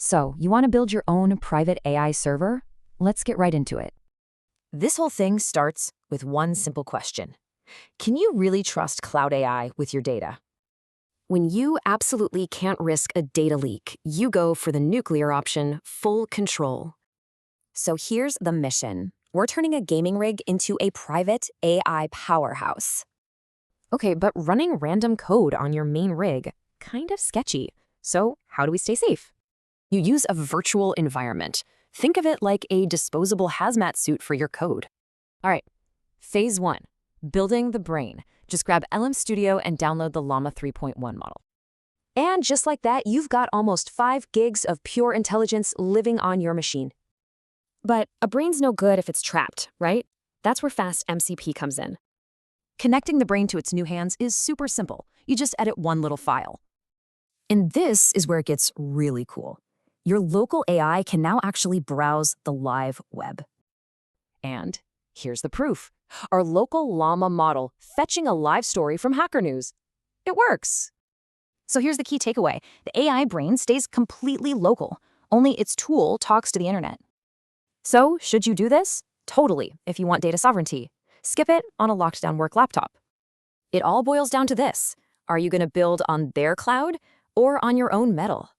So, you want to build your own private AI server? Let's get right into it. This whole thing starts with one simple question. Can you really trust cloud AI with your data? When you absolutely can't risk a data leak, you go for the nuclear option, full control. So here's the mission. We're turning a gaming rig into a private AI powerhouse. Okay, but running random code on your main rig, kind of sketchy. So how do we stay safe? You use a virtual environment. Think of it like a disposable hazmat suit for your code. All right, phase 1, building the brain. Just grab LM Studio and download the Llama 3.1 model. And just like that, you've got almost 5 gigs of pure intelligence living on your machine. But a brain's no good if it's trapped, right? That's where FastMCP comes in. Connecting the brain to its new hands is super simple. You just edit one little file. And this is where it gets really cool. Your local AI can now actually browse the live web. And here's the proof. Our local Llama model fetching a live story from Hacker News. It works. So here's the key takeaway. The AI brain stays completely local. Only its tool talks to the internet. So should you do this? Totally, if you want data sovereignty. Skip it on a locked-down work laptop. It all boils down to this. Are you going to build on their cloud or on your own metal?